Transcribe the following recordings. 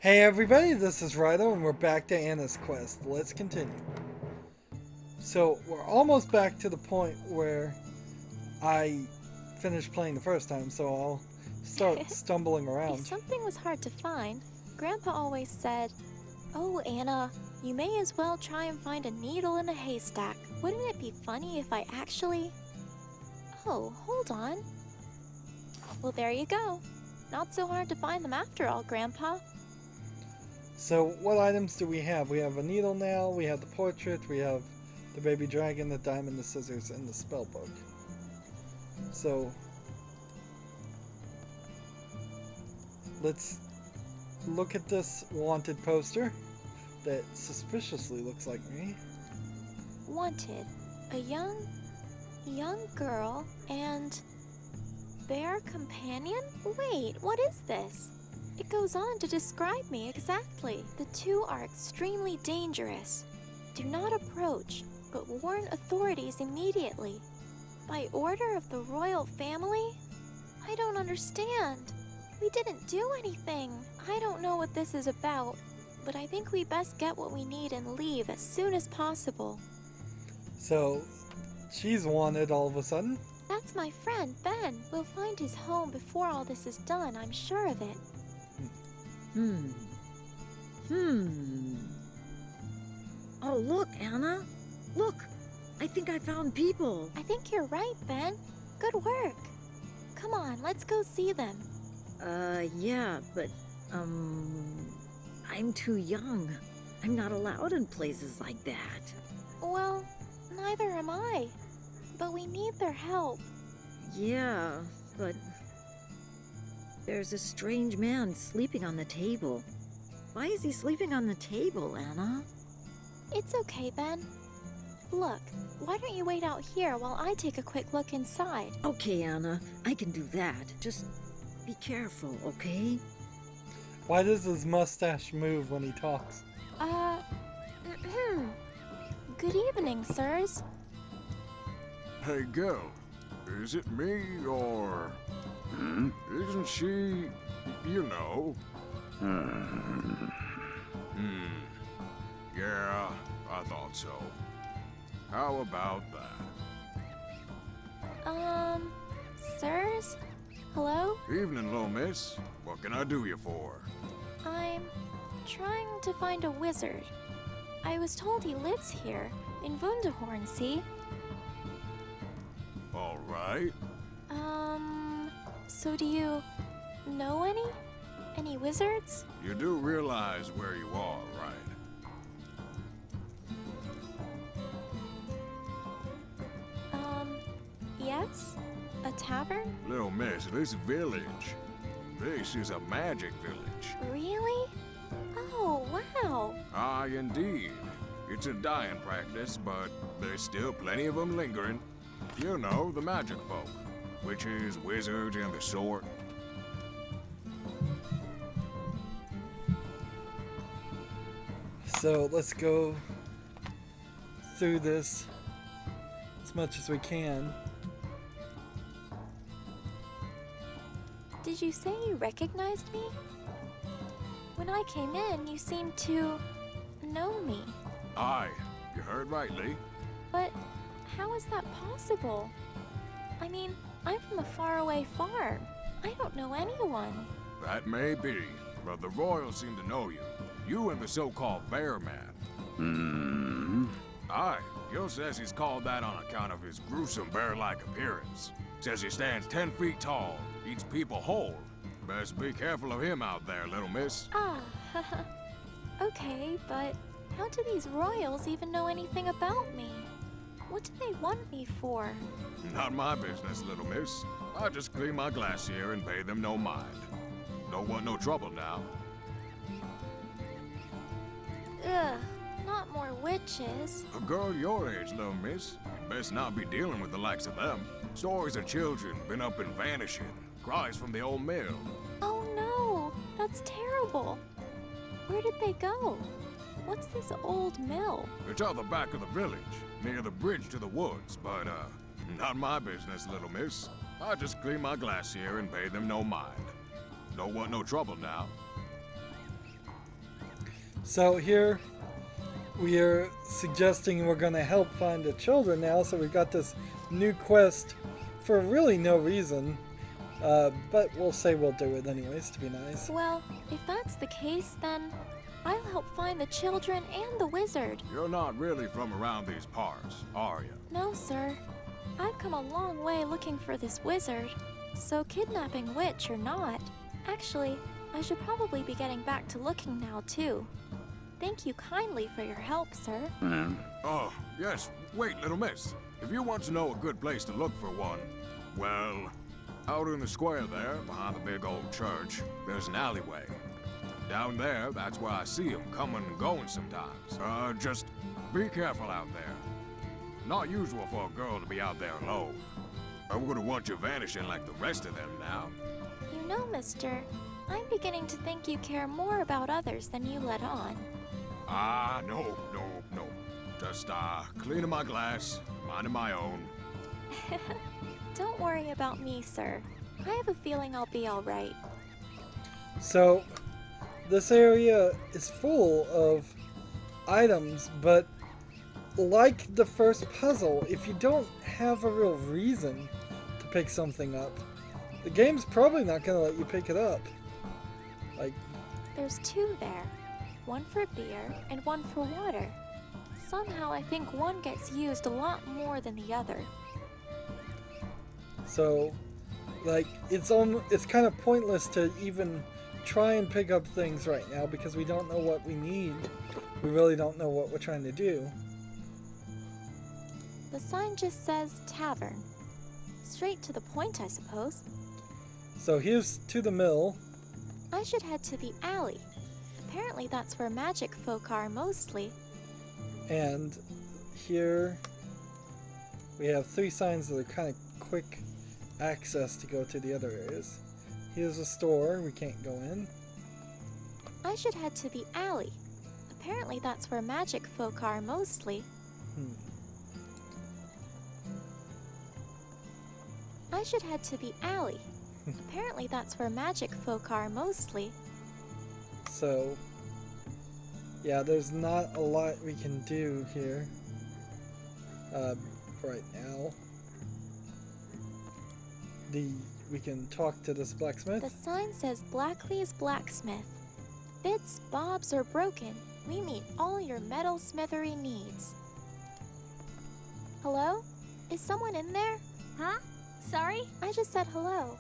Hey everybody, this is Rydo and we're back to Anna's quest. Let's continue. So we're almost back to the point where I finished playing the first time, so I'll start stumbling around. If something was hard to find, Grandpa always said, "Oh, Anna, you may as well try and find a needle in a haystack. Wouldn't it be funny if I actually..." Oh, hold on. Well, there you go. Not so hard to find them after all, Grandpa. So what items do we have? We have a needle nail, we have the portrait, we have the baby dragon, the diamond, the scissors, and the spell book. So let's look at this wanted poster that suspiciously looks like me. Wanted. A young girl and their companion? Wait, what is this? It goes on to describe me exactly. The two are extremely dangerous. Do not approach, but warn authorities immediately. By order of the royal family? I don't understand. We didn't do anything. I don't know what this is about, but I think we best get what we need and leave as soon as possible. So she's wanted all of a sudden. That's my friend, Ben. We'll find his home before all this is done, I'm sure of it. Oh, look, Anna. Look, I think I found people. I think you're right, Ben. Good work. Come on, let's go see them. Yeah, but, I'm too young. I'm not allowed in places like that. Well, neither am I. But we need their help. Yeah, but there's a strange man sleeping on the table. Why is he sleeping on the table, Anna? It's okay, Ben. Look, why don't you wait out here while I take a quick look inside? Okay, Anna, I can do that. Just be careful, okay? Why does his mustache move when he talks? Good evening, sirs. Hey, girl, is it me or... Isn't she... you know? Yeah, I thought so. How about that? Sirs? Hello? Evening, little miss. What can I do you for? I'm trying to find a wizard. I was told he lives here, in Wunderhorn, see? All right. So do you know any? Any wizards? You do realize where you are, right? Yes? A tavern? Little miss, this village. This is a magic village. Really? Oh, wow. Ah, indeed. It's a dying practice, but there's still plenty of them lingering. You know, the magic folk. Witches, wizards, and the sort. So let's go through this as much as we can. Did you say you recognized me? When I came in, you seemed to know me. Aye, you heard rightly. But how is that possible? I mean, I'm from a faraway farm. I don't know anyone. That may be, but the royals seem to know you. You and the so-called bear man. Aye, Gil says he's called that on account of his gruesome bear-like appearance. Says he stands 10 feet tall, eats people whole. Best be careful of him out there, little miss. Ah, okay, but how do these royals even know anything about me? What do they want me for? Not my business, little miss. I just clean my glass here and pay them no mind. Don't want no trouble now. Ugh, not more witches. A girl your age, little miss, you'd best not be dealing with the likes of them. Stories of children been up and vanishing. Cries from the old mill. Oh no, that's terrible. Where did they go? What's this old mill? It's out the back of the village, near the bridge to the woods, but, not my business, little miss. I just clean my glass here and pay them no mind. Don't want no trouble now. So here we are suggesting we're going to help find the children now, so we've got this new quest for really no reason. But we'll say we'll do it anyways to be nice. Well, if that's the case, then I'll help find the children and the wizard. You're not really from around these parts, are you? No, sir. I've come a long way looking for this wizard. So kidnapping witch or not, actually, I should probably be getting back to looking now, too. Thank you kindly for your help, sir. Oh, yes. Wait, little miss. If you want to know a good place to look for one, well, out in the square there, behind the big old church, there's an alleyway. Down there, that's where I see him coming and going sometimes. Just be careful out there. Not usual for a girl to be out there alone. I wouldn't want you vanishing like the rest of them now. You know, mister, I'm beginning to think you care more about others than you let on. No. Just, cleaning my glass, minding my own. Don't worry about me, sir. I have a feeling I'll be all right. So this area is full of items, but like the first puzzle, if you don't have a real reason to pick something up, the game's probably not going to let you pick it up. Like, There's two there. One for beer and one for water. Somehow I think one gets used a lot more than the other. so, like, it's kind of pointless to even try and pick up things right now because we don't know what we need. We really don't know what we're trying to do. The sign just says tavern. Straight to the point, I suppose. So here's to the mill. I should head to the alley. Apparently that's where magic folk are mostly. And here we have 3 signs that are kind of quick access to go to the other areas. Here's a store, we can't go in. I should head to the alley. Apparently that's where magic folk are mostly. I should head to the alley. Apparently that's where magic folk are mostly. So, yeah, there's not a lot we can do here right now. We can talk to this blacksmith. The sign says Blackley's Blacksmith. Bits, bobs, or broken, we meet all your metal smithery needs. Hello? Is someone in there? Huh? Sorry? I just said hello.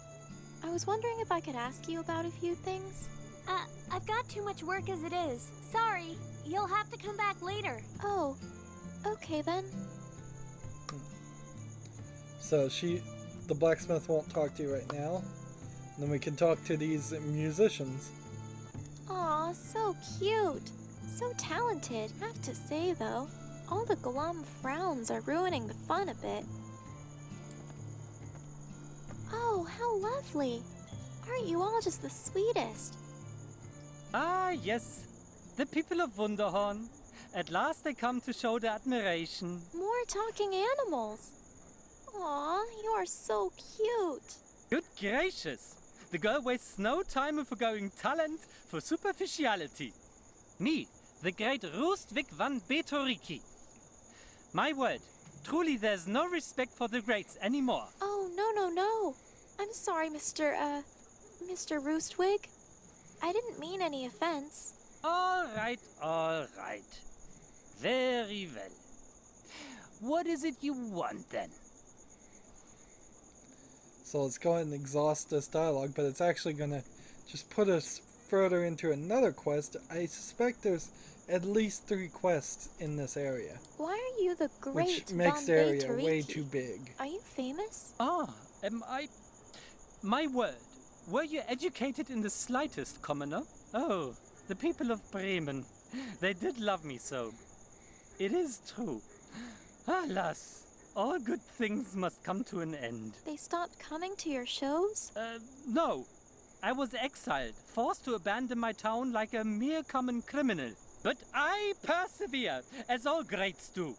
I was wondering if I could ask you about a few things. I've got too much work as it is. Sorry. You'll have to come back later. Oh, okay then. So the blacksmith won't talk to you right now. And then we can talk to these musicians. Aw, so cute. So talented, have to say though. All the glum frowns are ruining the fun a bit. Oh, how lovely. Aren't you all just the sweetest? Ah, yes. The people of Wunderhorn. At last they come to show their admiration. More talking animals. Aw, you are so cute. Good gracious. The girl wastes no time in forgoing talent for superficiality. Me, the great Roostvik van Betoriki. My word, truly there's no respect for the greats anymore. Oh, no. I'm sorry, Mr. Roostwig. I didn't mean any offense. All right. Very well. What is it you want then? So let's go ahead and exhaust this dialogue, but it's actually going to just put us further into another quest. I suspect there's at least 3 quests in this area, Why are you the great which makes the Van area way Betoriki? too big. Are you famous? Am I... My word, were you educated in the slightest, commoner? Oh, the people of Bremen. They did love me so. It is true. Alas, all good things must come to an end. They stopped coming to your shows? No. I was exiled, forced to abandon my town like a mere common criminal. But I persevere, as all greats do.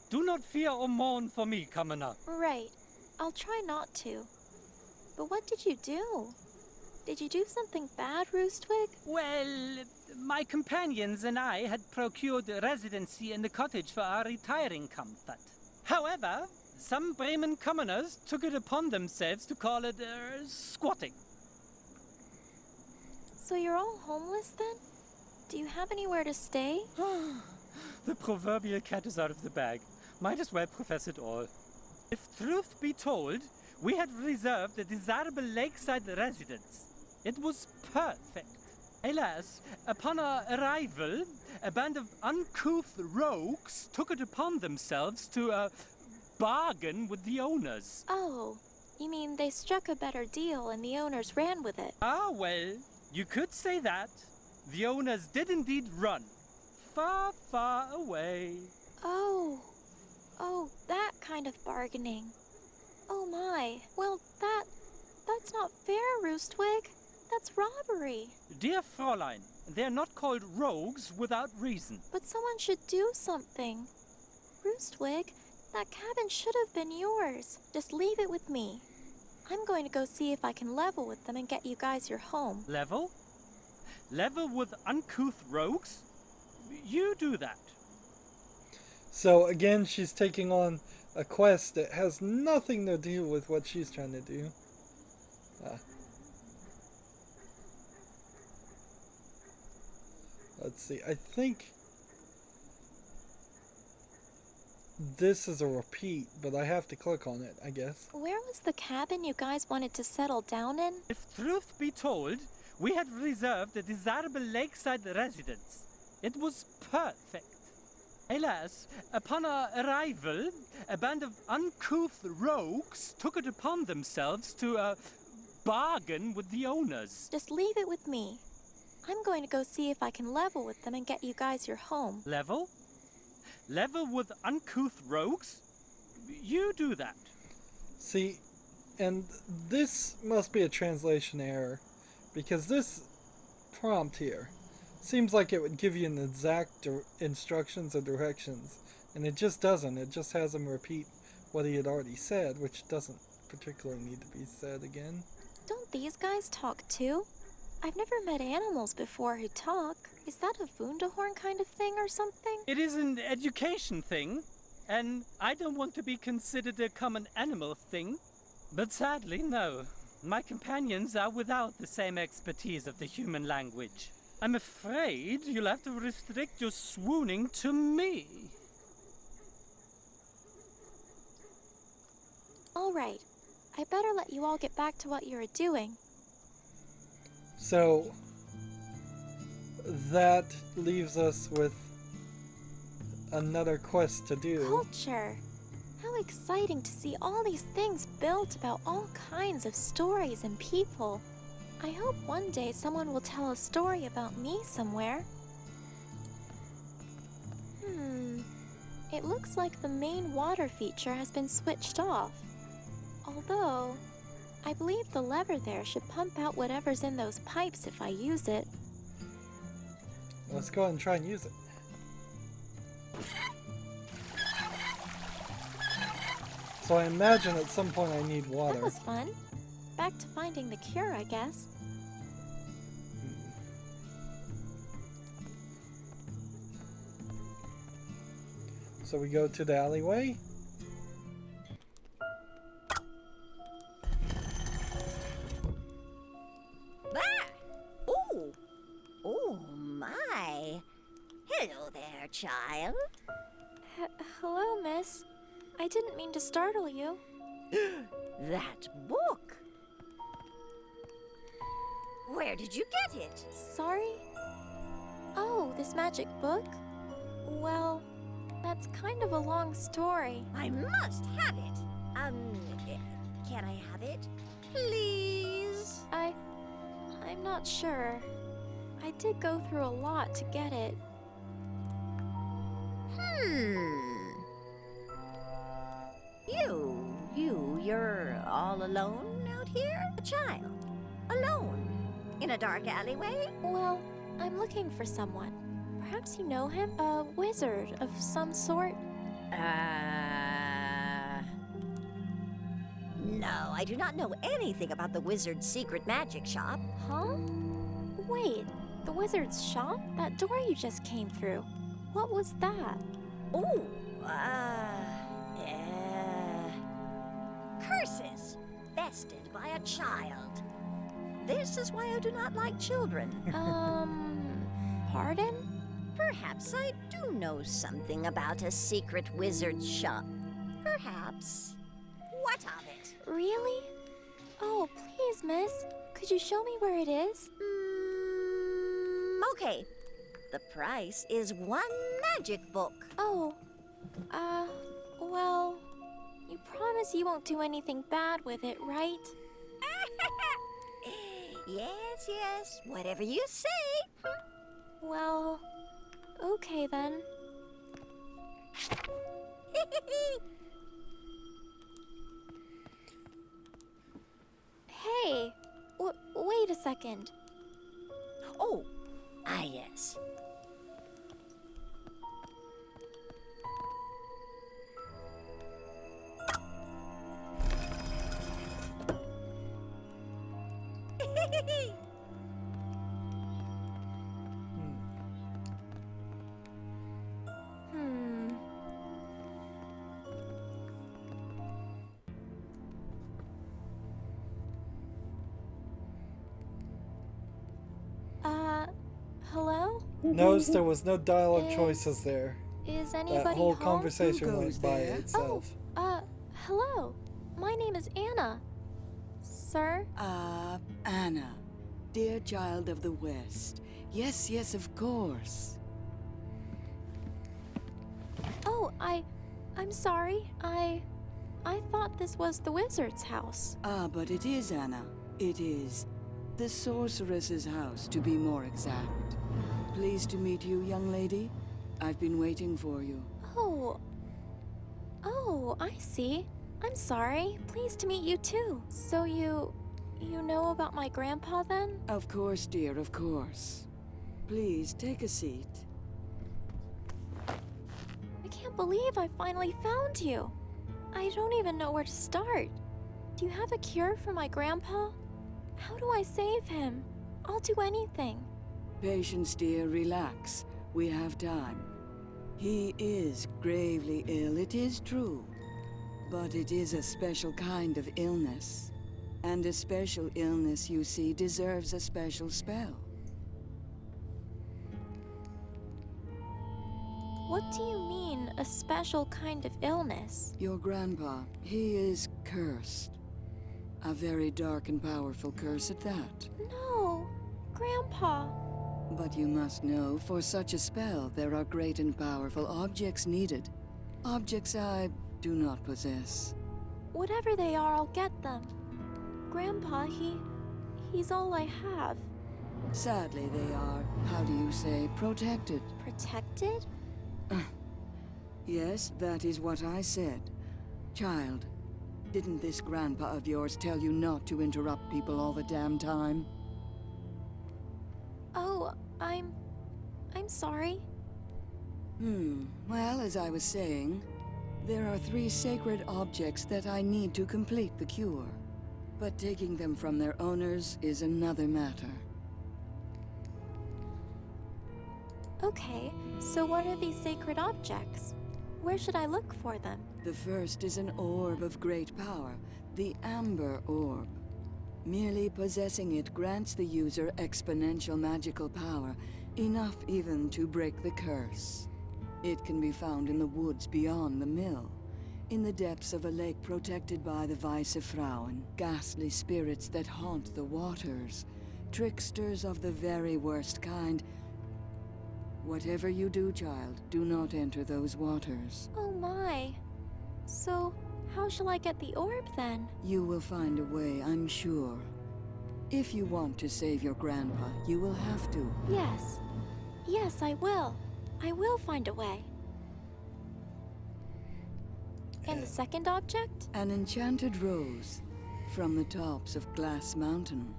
Do not fear or mourn for me, commoner. Right. I'll try not to. But what did you do? Did you do something bad, Roostwig? Well, My companions and I had procured residency in the cottage for our retiring comfort. However, some Bremen commoners took it upon themselves to call it squatting. So you're all homeless then? Do you have anywhere to stay? The proverbial cat is out of the bag. Might as well profess it all. If truth be told, we had reserved a desirable lakeside residence. It was perfect. Alas, upon our arrival, a band of uncouth rogues took it upon themselves to bargain with the owners. Oh, you mean they struck a better deal and the owners ran with it? Ah, well, you could say that. The owners did indeed run. Far, far away. Oh, that kind of bargaining. Oh my, well that's not fair, Roostwig. That's robbery. Dear Fräulein, they're not called rogues without reason. But someone should do something. Roostwig, that cabin should have been yours. Just leave it with me. I'm going to go see if I can level with them and get you guys your home. Level? Level with uncouth rogues? You do that. So again, she's taking on a quest that has nothing to do with what she's trying to do. Let's see, I think this is a repeat, but I have to click on it, I guess. Where was the cabin you guys wanted to settle down in? If truth be told, we had reserved a desirable lakeside residence. It was perfect. Alas, upon our arrival, a band of uncouth rogues took it upon themselves to bargain with the owners. Just leave it with me. I'm going to go see if I can level with them and get you guys your home. Level? Level with uncouth rogues? You do that. See, and this must be a translation error, because this prompt here seems like it would give you an exact instructions or directions, and it just doesn't. It just has him repeat what he had already said, which doesn't particularly need to be said again. Don't these guys talk too? I've never met animals before who talk. Is that a Wunderhorn kind of thing or something? It is an education thing, and I don't want to be considered a common animal thing. But sadly, no. My companions are without the same expertise of the human language. I'm afraid you'll have to restrict your swooning to me. All right. I better let you all get back to what you were doing. So that leaves us with another quest to do. Culture. How exciting to see all these things built about all kinds of stories and people. I hope one day someone will tell a story about me somewhere. It looks like the main water feature has been switched off. Although, I believe the lever there should pump out whatever's in those pipes if I use it. Let's go ahead and try and use it. So I imagine at some point I need water. That was fun. Back to finding the cure, I guess. So we go to the alleyway. Oh my. Hello there, child. Hello, miss. I didn't mean to startle you. That book. Where did you get it? Sorry? Oh, this magic book? Well, that's kind of a long story. I must have it. Can I have it? Please? I'm not sure. I did go through a lot to get it. You're all alone out here? A child? Alone? In a dark alleyway? Well, I'm looking for someone. Perhaps you know him? A wizard of some sort? No, I do not know anything about the wizard's secret magic shop. Huh? Wait, The wizard's shop? That door you just came through. What was that? Oh, curses bested by a child. This is why I do not like children. Pardon? Perhaps I do know something about a secret wizard shop. Perhaps. What of it? Really? Oh, please, miss. Could you show me where it is? Okay. The price is 1 magic book. Oh, well, you promise you won't do anything bad with it, right? Yes, yes, whatever you say. Well, okay then. Hey, wait a second. Oh, yes. Hmm. Hello? Notice there was no dialogue Is- choices there. Is anybody That whole home? conversation Who went goes by there? itself. Hello. My name is Anna. Sir? Anna, dear child of the West. Yes, yes, of course. Oh, I'm sorry. I thought this was the wizard's house. But it is, Anna. It is. The sorceress's house, to be more exact. Pleased to meet you, young lady. I've been waiting for you. Oh, I see. I'm sorry. Pleased to meet you too. So you know about my grandpa then? Of course, dear, of course. Please, take a seat. I can't believe I finally found you. I don't even know where to start. Do you have a cure for my grandpa? How do I save him? I'll do anything. Patience, dear, relax. We have time. He is gravely ill, it is true. But it is a special kind of illness. And a special illness, you see, deserves a special spell. What do you mean, a special kind of illness? Your grandpa, he is cursed. A very dark and powerful curse at that. No, Grandpa. But you must know, for such a spell, there are great and powerful objects needed. Objects I do not possess. Whatever they are, I'll get them. Grandpa, he's all I have. Sadly, they are, how do you say, protected. Protected? Yes, that is what I said. Child, didn't this grandpa of yours tell you not to interrupt people all the damn time? Oh, I'm sorry. Well, as I was saying, there are 3 sacred objects that I need to complete the cure. But taking them from their owners is another matter. Okay, so what are these sacred objects? Where should I look for them? The first is an orb of great power, the Amber Orb. Merely possessing it grants the user exponential magical power, enough even to break the curse. It can be found in the woods beyond the mill, in the depths of a lake protected by the Weisse Frauen, ghastly spirits that haunt the waters, tricksters of the very worst kind. Whatever you do, child, do not enter those waters. Oh my. So, how shall I get the orb then? You will find a way, I'm sure. If you want to save your grandpa, you will have to. Yes. Yes, I will. I will find a way. And the second object? An enchanted rose from the tops of Glass Mountain.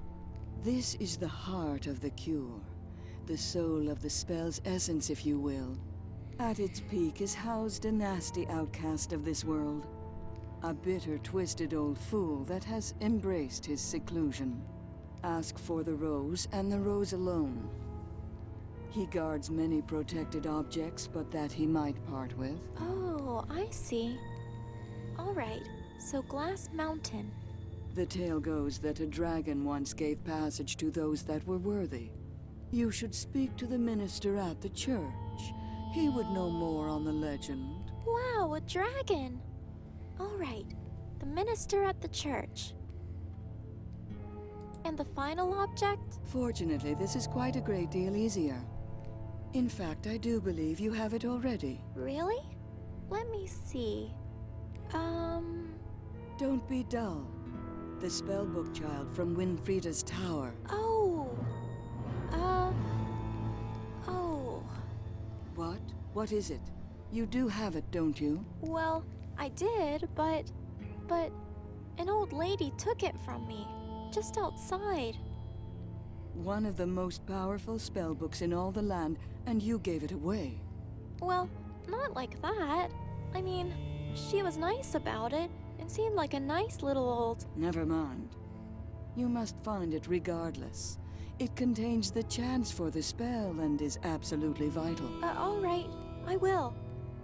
This is the heart of the cure, the soul of the spell's essence, if you will. At its peak is housed a nasty outcast of this world. A bitter, twisted old fool that has embraced his seclusion. Ask for the rose, and the rose alone. He guards many protected objects, but that he might part with. Oh, I see. All right, so Glass Mountain. The tale goes that a dragon once gave passage to those that were worthy. You should speak to the minister at the church. He would know more on the legend. Wow, a dragon! All right, the minister at the church. And the final object? Fortunately, this is quite a great deal easier. In fact, I do believe you have it already. Really? Let me see. Don't be dull. The spellbook child from Winfrieda's tower. Oh. Oh. What? What is it? You do have it, don't you? Well, I did, but an old lady took it from me, just outside. One of the most powerful spellbooks in all the land, and you gave it away. Well, not like that. I mean, she was nice about it, and seemed like a nice little old... Never mind. You must find it regardless. It contains the chance for the spell and is absolutely vital. All right, I will.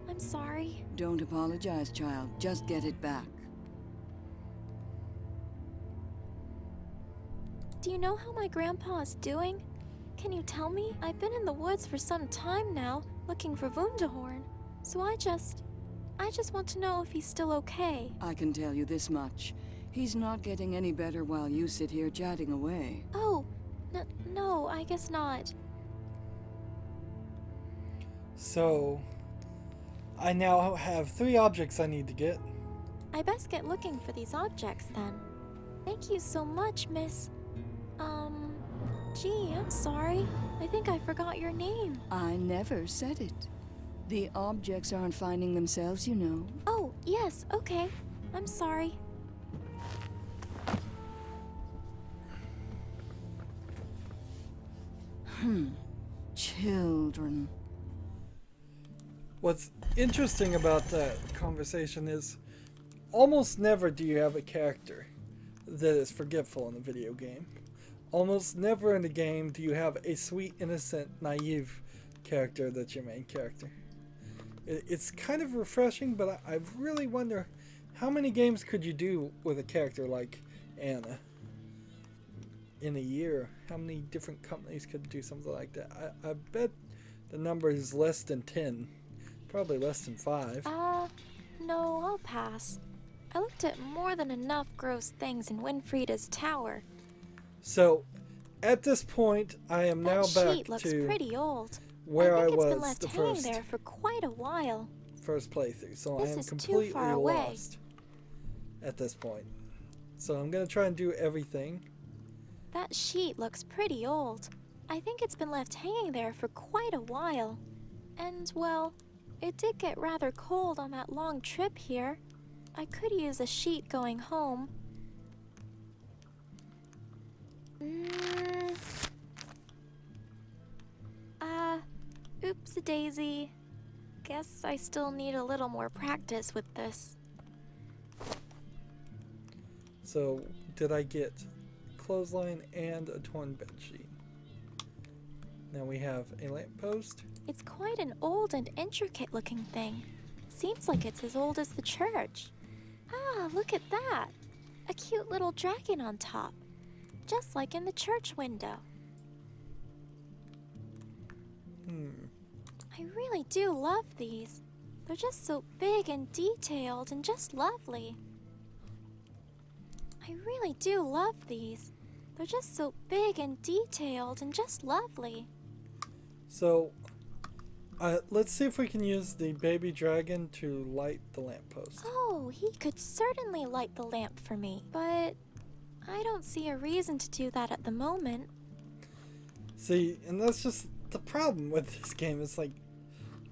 I'm sorry. Don't apologize, child. Just get it back. Do you know how my grandpa is doing? Can you tell me? I've been in the woods for some time now, looking for Wunderhorn. So I just want to know if he's still okay. I can tell you this much. He's not getting any better while you sit here chatting away. Oh, no, I guess not. So, I now have 3 objects I need to get. I best get looking for these objects then. Thank you so much, Miss... Gee, I'm sorry. I think I forgot your name. I never said it. The objects aren't finding themselves, you know. Oh, yes, okay. I'm sorry. Children. What's interesting about that conversation is almost never do you have a character that is forgetful in a video game. Almost never in the game do you have a sweet, innocent, naive character that's your main character. It's kind of refreshing, but I really wonder how many games could you do with a character like Anna in a year? How many different companies could do something like that? I bet the number is less than 10. Probably less than 5. No, I'll pass. I looked at more than enough gross things in Winfrieda's tower. So, at this point, I am now That back sheet looks to pretty old. where I I think it's been was left the hanging first there for quite a while. playthrough. So This I am is too completely far away. lost at this point. So I'm going to try and do everything. That sheet looks pretty old. I think it's been left hanging there for quite a while. And, well, it did get rather cold on that long trip here. I could use a sheet going home. Oops-a-daisy. Guess I still need a little more practice with this. So, did I get clothesline and a torn bed sheet? Now we have a lamppost. It's quite an old and intricate looking thing. Seems like it's as old as the church. Ah, look at that! A cute little dragon on top. Just like in the church window. I really do love these. They're just so big and detailed and just lovely. I really do love these. They're just so big and detailed and just lovely. So, let's see if we can use the baby dragon to light the lamppost. Oh, he could certainly light the lamp for me, but I don't see a reason to do that at the moment. See, and that's just the problem with this game. It's like,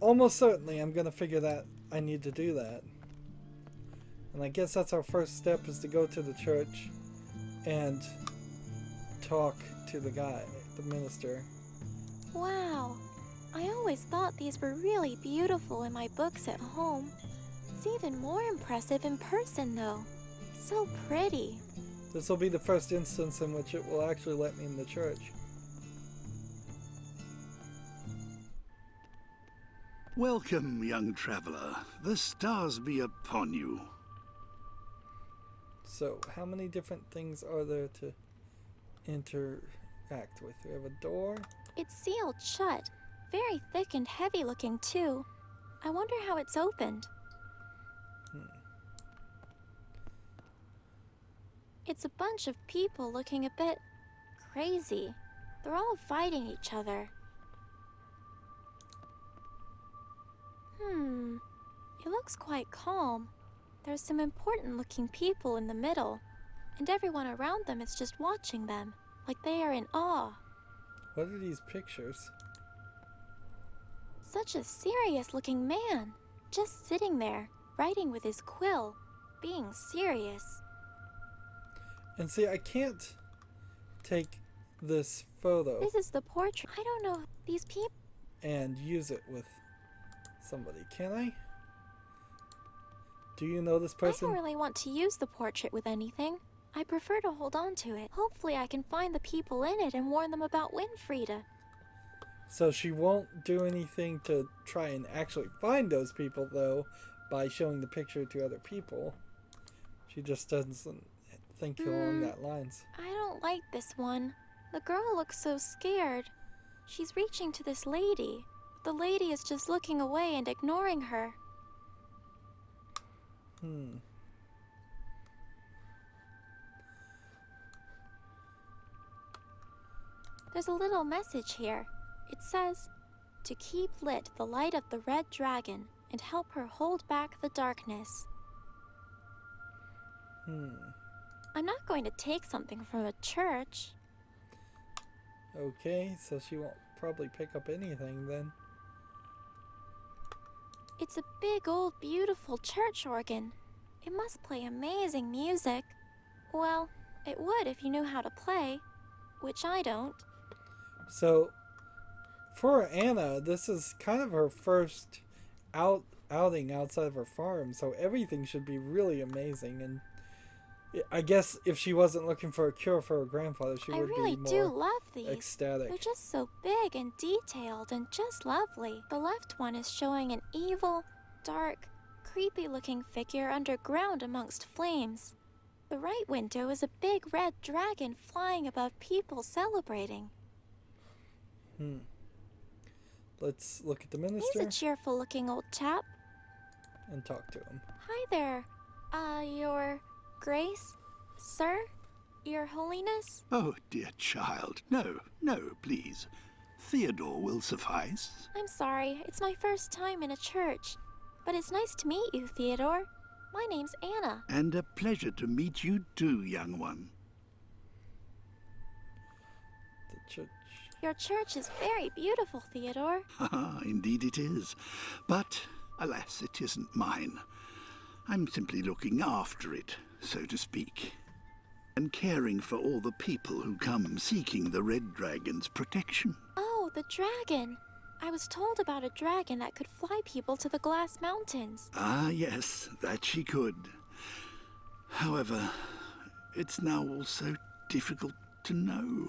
almost certainly I'm going to figure that I need to do that. And I guess that's our first step, is to go to the church and talk to the guy, the minister. Wow, I always thought these were really beautiful in my books at home. It's even more impressive in person though. So pretty. This will be the first instance in which it will actually let me in the church. Welcome, young traveler. The stars be upon you. So, how many different things are there to interact with? We have a door. It's sealed shut. Very thick and heavy looking, too. I wonder how it's opened. It's a bunch of people looking a bit crazy. They're all fighting each other. It looks quite calm. There's some important looking people in the middle, and everyone around them is just watching them, like they are in awe. What are these pictures? Such a serious looking man, just sitting there, writing with his quill, being serious. And see, I can't take this photo This is the portrait. I don't know these people. and use it with somebody, can I? Do you know this I person? don't really want to use the portrait with anything. I prefer to hold on to it. Hopefully I can find the people in it and warn them about Winfrieda. So she won't do anything to try and actually find those people, though, by showing the picture to other people. She just doesn't think along that lines. I don't like this one. The girl looks so scared. She's reaching to this lady. The lady is just looking away and ignoring her. There's a little message here. It says, to keep lit the light of the red dragon and help her hold back the darkness. I'm not going to take something from a church. Okay, so she won't probably pick up anything then. It's a big old beautiful church organ. It must play amazing music. Well, it would if you knew how to play, which I don't. So, for Anna, this is kind of her first outing outside of her farm, so everything should be really amazing. And I guess if she wasn't looking for a cure for her grandfather, she I would really be do more love these. ecstatic. They're just so big and detailed and just lovely. The left one is showing an evil, dark, creepy-looking figure underground amongst flames. The right window is a big red dragon flying above people celebrating. Let's look at the He's minister a cheerful-looking old chap. and talk to him. Hi there. Your Grace? Sir? Your Holiness? Oh, dear child. No, please. Theodore will suffice. I'm sorry, it's my first time in a church. But it's nice to meet you, Theodore. My name's Anna. And a pleasure to meet you too, young one. The church. Your church is very beautiful, Theodore. Indeed it is. But, alas, it isn't mine. I'm simply looking after it, so to speak, and caring for all the people who come seeking the Red Dragon's protection. Oh, the dragon. I was told about a dragon that could fly people to the Glass Mountains. Ah, yes, that she could. However, it's now also difficult to know.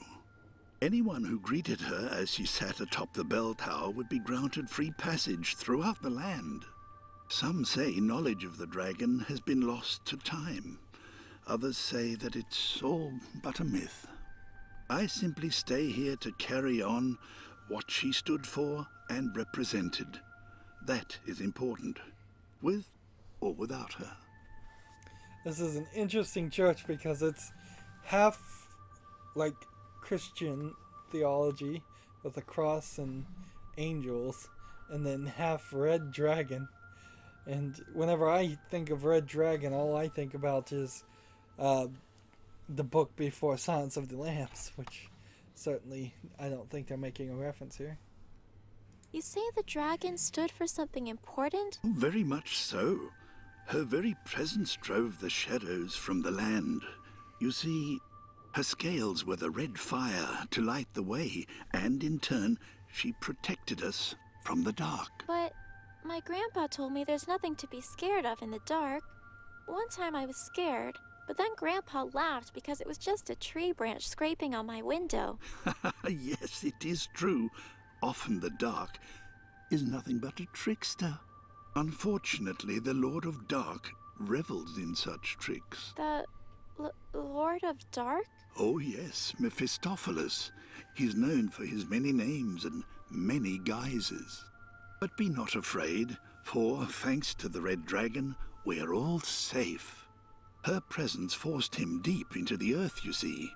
Anyone who greeted her as she sat atop the bell tower would be granted free passage throughout the land. Some say knowledge of the dragon has been lost to time. Others say that it's all but a myth. I simply stay here to carry on what she stood for and represented. That is important, with or without her. This is an interesting church because it's half like Christian theology with a cross and angels, and then half red dragon. And whenever I think of red dragon, all I think about is the book before Silence of the Lambs, which certainly I don't think they're making a reference here. You say the dragon stood for something important? Very much so. Her very presence drove the shadows from the land. You see, her scales were the red fire to light the way, and in turn, she protected us from the dark. But my grandpa told me there's nothing to be scared of in the dark. One time I was scared, but then Grandpa laughed because it was just a tree branch scraping on my window. Yes, it is true. Often the dark is nothing but a trickster. Unfortunately, the Lord of Dark revels in such tricks. The Lord of Dark? Oh yes, Mephistopheles. He's known for his many names and many guises. But be not afraid, for thanks to the Red Dragon, we're all safe. Her presence forced him deep into the earth, you see.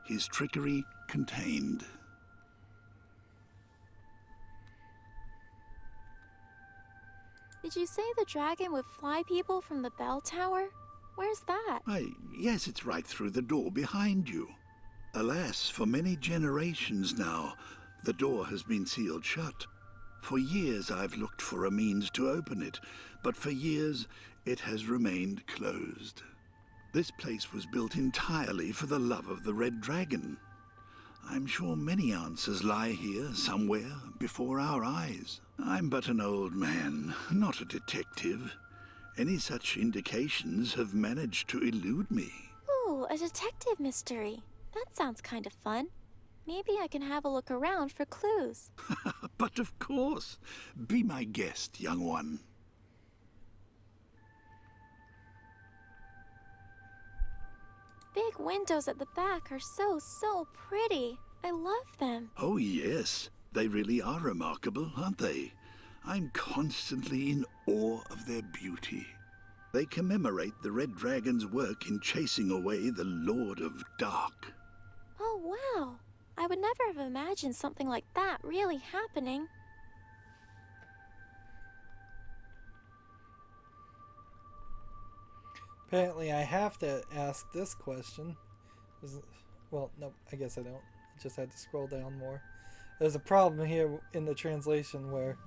His trickery contained. Did you say the dragon would fly people from the bell tower? Where's that? Why, yes, it's right through the door behind you. Alas, for many generations now, the door has been sealed shut. For years I've looked for a means to open it, but for years it has remained closed. This place was built entirely for the love of the Red Dragon. I'm sure many answers lie here somewhere before our eyes. I'm but an old man, not a detective. Any such indications have managed to elude me. Ooh, a detective mystery. That sounds kind of fun. Maybe I can have a look around for clues. But of course, be my guest, young one. Big windows at the back are so pretty. I love them. Oh yes, they really are remarkable, aren't they? I'm constantly in awe of their beauty. They commemorate the Red Dragon's work in chasing away the Lord of Dark. Oh, wow. I would never have imagined something like that really happening. Apparently I have to ask this question. Well, no, I guess I don't. I just had to scroll down more. There's a problem here in the translation where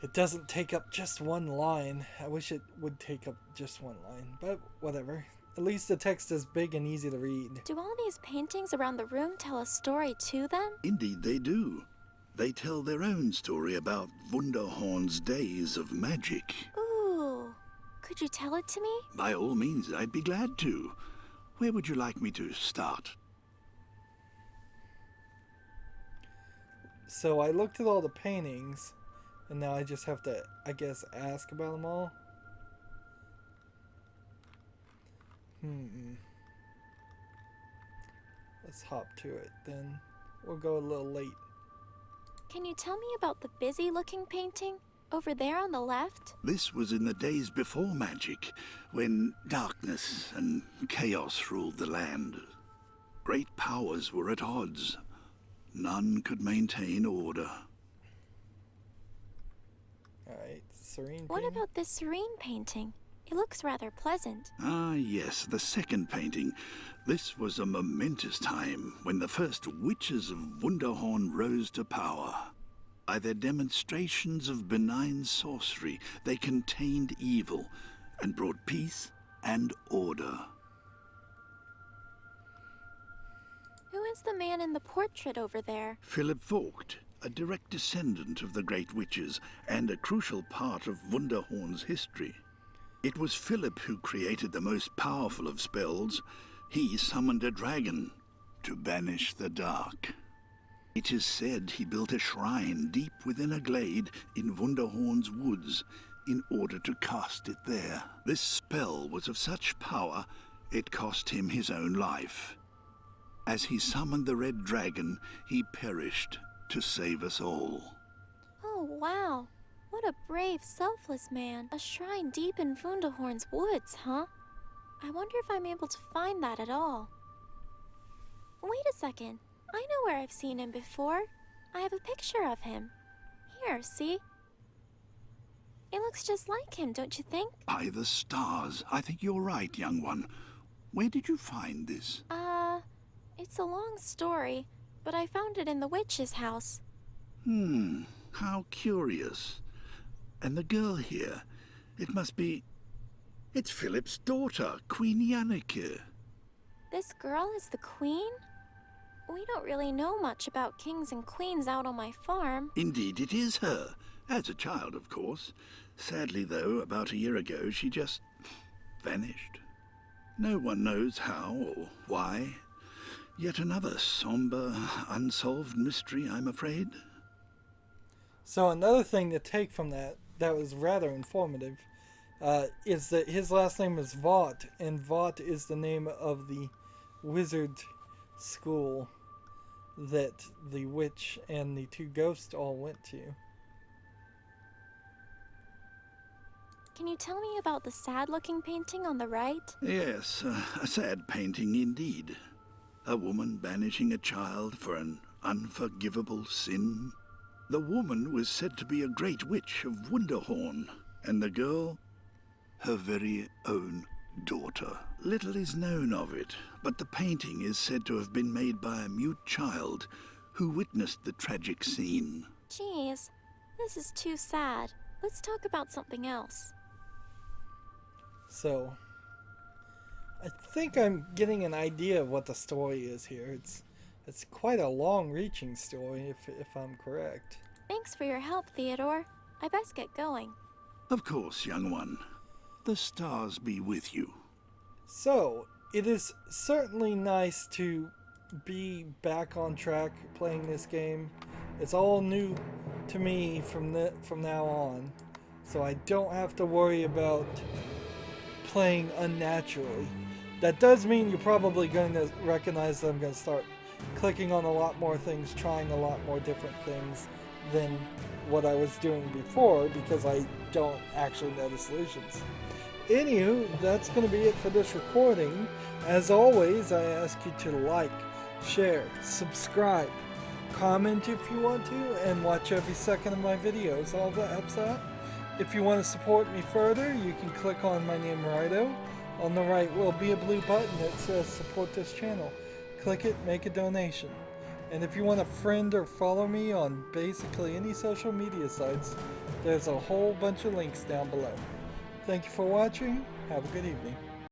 it doesn't take up just one line. I wish it would take up just one line, but whatever. At least the text is big and easy to read. Do all these paintings around the room tell a story to them? Indeed they do. They tell their own story about Wunderhorn's days of magic. Ooh, could you tell it to me? By all means, I'd be glad to. Where would you like me to start? So I looked at all the paintings, and now I just have to, I guess, ask about them all. Let's hop to it then. We'll go a little late. Can you tell me about the busy-looking painting? Over there on the left? This was in the days before magic, when darkness and chaos ruled the land. Great powers were at odds. None could maintain order. Alright, serene What painting. about this serene painting? It looks rather pleasant. Ah, yes, the second painting. This was a momentous time when the first witches of Wunderhorn rose to power. By their demonstrations of benign sorcery, they contained evil and brought peace and order. Who is the man in the portrait over there? Philip Vogt, a direct descendant of the great witches and a crucial part of Wunderhorn's history. It was Philip who created the most powerful of spells. He summoned a dragon to banish the dark. It is said he built a shrine deep within a glade in Wunderhorn's woods in order to cast it there. This spell was of such power, it cost him his own life. As he summoned the Red Dragon, he perished to save us all. Oh, wow. What a brave, selfless man. A shrine deep in Wunderhorn's woods, huh? I wonder if I'm able to find that at all. Wait a second. I know where I've seen him before. I have a picture of him. Here, see? It looks just like him, don't you think? By the stars, I think you're right, young one. Where did you find this? It's a long story, but I found it in the witch's house. How curious. And the girl here, it must be... It's Philip's daughter, Queen Yanneke. This girl is the queen? We don't really know much about kings and queens out on my farm. Indeed, it is her. As a child, of course. Sadly, though, about a year ago, she just vanished. No one knows how or why. Yet another somber, unsolved mystery, I'm afraid. So another thing to take from that was rather informative is that his last name is Vought, and Vought is the name of the wizard school that the witch and the two ghosts all went to. Can you tell me about the sad-looking painting on the right? Yes, a sad painting indeed. A woman banishing a child for an unforgivable sin. The woman was said to be a great witch of Wunderhorn, and the girl, her very own daughter. Little is known of it, but the painting is said to have been made by a mute child who witnessed the tragic scene. Jeez, this is too sad. Let's talk about something else. So, I think I'm getting an idea of what the story is here. It's quite a long-reaching story, if I'm correct. Thanks for your help, Theodore. I best get going. Of course, young one. The stars be with you. So, it is certainly nice to be back on track playing this game. It's all new to me from now on, so I don't have to worry about playing unnaturally. That does mean you're probably going to recognize that I'm going to start clicking on a lot more things, trying a lot more different things than what I was doing before, because I don't actually know the solutions. Anywho, that's going to be it for this recording. As always, I ask you to like, share, subscribe, comment if you want to, and watch every second of my videos. All that helps out. If you want to support me further, you can click on my name, Rydo. On the right will be a blue button that says support this channel. Click it, make a donation. And if you want to friend or follow me on basically any social media sites, there's a whole bunch of links down below. Thank you for watching. Have a good evening.